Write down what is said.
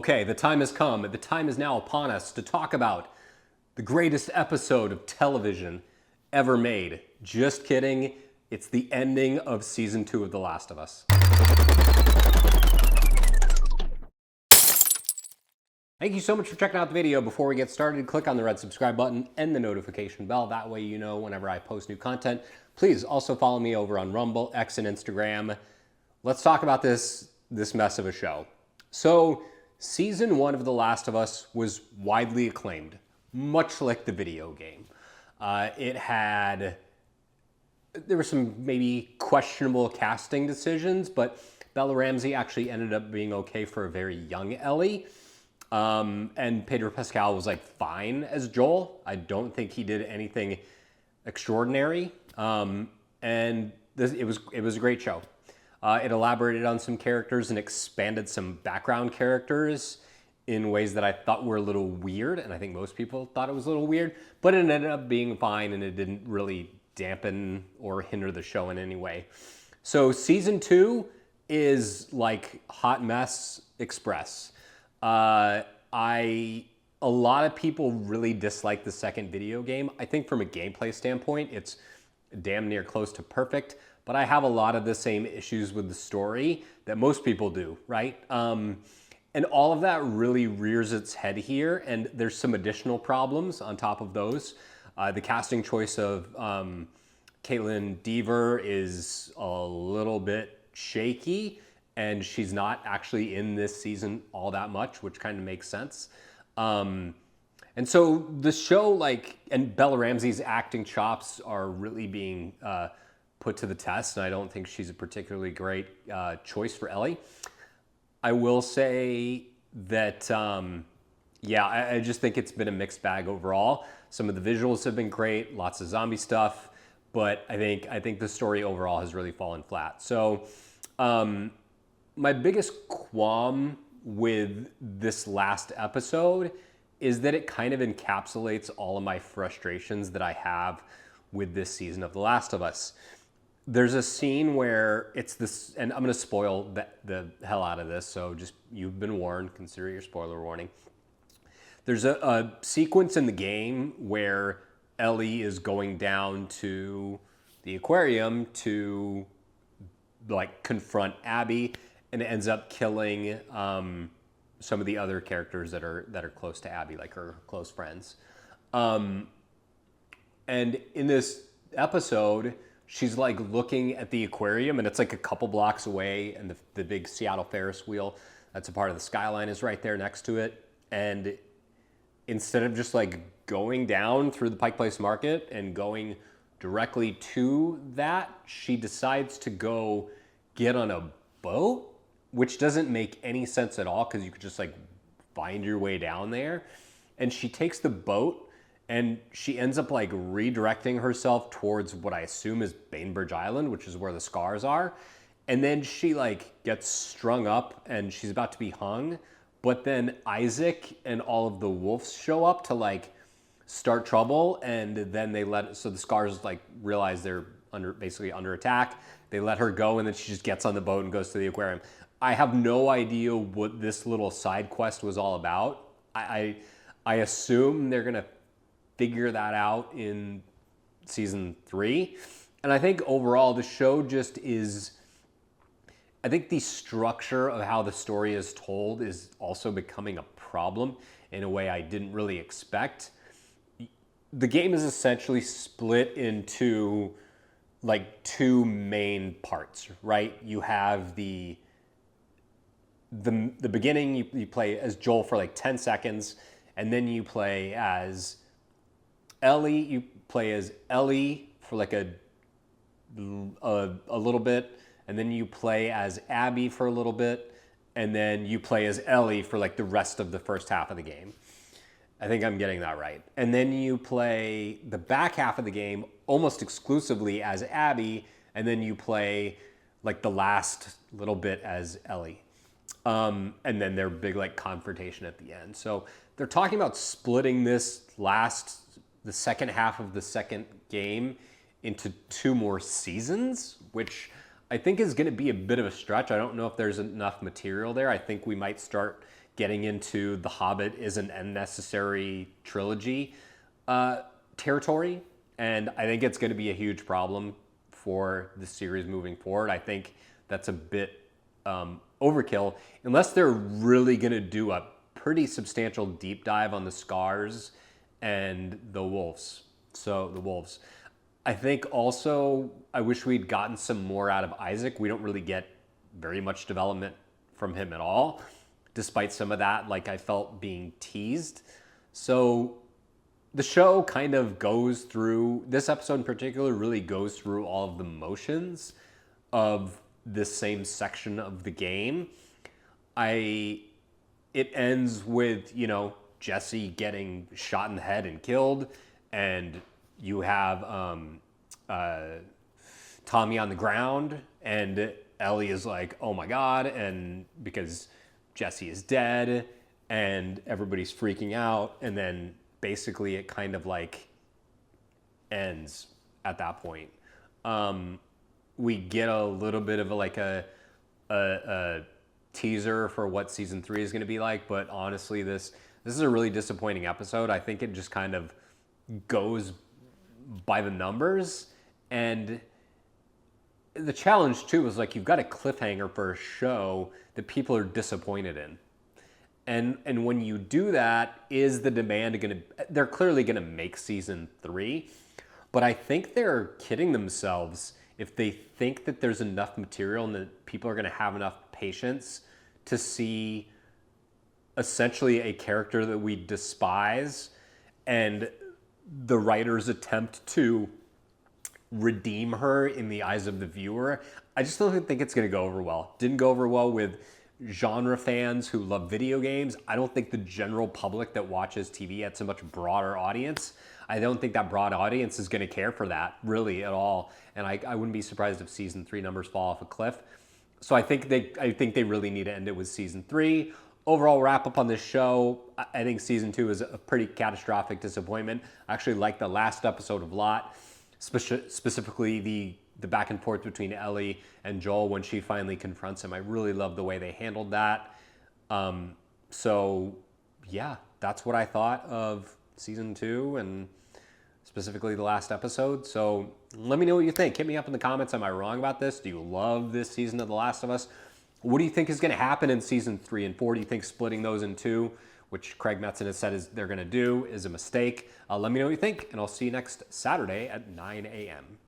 Okay, the time has come. The time is now upon us to talk about the greatest episode of television ever made. Just kidding. It's the ending of season 2 of The Last of Us. Thank you so much for checking out the video. Before we get started, click on the red subscribe button and the notification bell. That way you know whenever I post new content. Please also follow me over on Rumble, X, and Instagram. Let's talk about this mess of a show. So, season 1 of The Last of Us was widely acclaimed, much like the video game. There were some maybe questionable casting decisions, but Bella Ramsey actually ended up being okay for a very young Ellie. And Pedro Pascal was like fine as Joel. I don't think he did anything extraordinary. It was a great show. It elaborated on some characters and expanded some background characters in ways that I thought were a little weird, and I think most people thought it was a little weird, but it ended up being fine, and it didn't really dampen or hinder the show in any way. So season 2 is like Hot Mess Express. A lot of people really dislike the second video game. I think from a gameplay standpoint, it's damn near close to perfect, but I have a lot of the same issues with the story that most people do, right? And all of that really rears its head here, and there's some additional problems on top of those. The casting choice of Caitlin Dever is a little bit shaky, and she's not actually in this season all that much, which kind of makes sense. And so the show, and Bella Ramsey's acting chops are really being put to the test, and I don't think she's a particularly great choice for Ellie. I will say that, I just think it's been a mixed bag overall. Some of the visuals have been great, lots of zombie stuff, but I think the story overall has really fallen flat. So my biggest qualm with this last episode is that it kind of encapsulates all of my frustrations that I have with this season of The Last of Us. There's a scene where it's this, and I'm going to spoil the hell out of this, so just, you've been warned, consider your spoiler warning. There's a sequence in the game where Ellie is going down to the aquarium to confront Abby, and it ends up killing some of the other characters that are close to Abby, like her close friends. And in this episode, she's looking at the aquarium, and it's a couple blocks away, and the big Seattle Ferris wheel that's a part of the skyline is right there next to it. And instead of just going down through the Pike Place Market and going directly to that, she decides to go get on a boat, which doesn't make any sense at all, because you could just find your way down there. And she takes the boat, and she ends up redirecting herself towards what I assume is Bainbridge Island, which is where the scars are. And then she gets strung up, and she's about to be hung. But then Isaac and all of the wolves show up to start trouble, and then so the scars realize they're basically under attack. They let her go, and then she just gets on the boat and goes to the aquarium. I have no idea what this little side quest was all about. I assume they're gonna figure that out in season 3. And I think overall the show just is, I think the structure of how the story is told is also becoming a problem in a way I didn't really expect. The game is essentially split into 2 main parts, right? You have the beginning, you play as Joel for 10 seconds, and then you play as Ellie. You play as Ellie for a little bit, and then you play as Abby for a little bit, and then you play as Ellie for the rest of the first half of the game. I think I'm getting that right. And then you play the back half of the game almost exclusively as Abby, and then you play the last little bit as Ellie. And then their big confrontation at the end. So they're talking about splitting the second half of the second game into 2 more seasons, which I think is going to be a bit of a stretch. I don't know if there's enough material there. I think we might start getting into The Hobbit is an unnecessary trilogy territory. And I think it's going to be a huge problem for the series moving forward. I think that's a bit overkill, unless they're really going to do a pretty substantial deep dive on the Scars and the Wolves. So the Wolves. I think also I wish we'd gotten some more out of Isaac. We don't really get very much development from him at all, despite some of that, like, I felt being teased. So the show kind of goes through, this episode in particular really goes through all of the motions of this same section of the game. It ends with, you know, Jesse getting shot in the head and killed, and you have Tommy on the ground, and Ellie is like, oh my God, and because Jesse is dead, and everybody's freaking out, and then basically it kind of like ends at that point. We get a little bit of a teaser for what season 3 is going to be like, but honestly, this is a really disappointing episode. I think it just kind of goes by the numbers, and the challenge too is, like, you've got a cliffhanger for a show that people are disappointed in. And when you do that, is the demand going to... They're clearly going to make season 3, but I think they're kidding themselves if they think that there's enough material and that people are going to have enough patience to see essentially a character that we despise and the writers attempt to redeem her in the eyes of the viewer. I just don't think it's going to go over well. Didn't go over well with genre fans who love video games. I don't think the general public that watches TV has a much broader audience. I don't think that broad audience is going to care for that really at all. And I wouldn't be surprised if season 3 numbers fall off a cliff. So I think they really need to end it with season 3. Overall wrap up on this show, I think season 2 is a pretty catastrophic disappointment. I actually like the last episode of Lot, specifically the back and forth between Ellie and Joel when she finally confronts him. I really love the way they handled that. So yeah, that's what I thought of season 2 and specifically the last episode. So let me know what you think. Hit me up in the comments. Am I wrong about this? Do you love this season of The Last of Us? What do you think is going to happen in season 3 and 4? Do you think splitting those in 2, which Craig Metzen has said they're going to do, is a mistake? Let me know what you think, and I'll see you next Saturday at 9 a.m.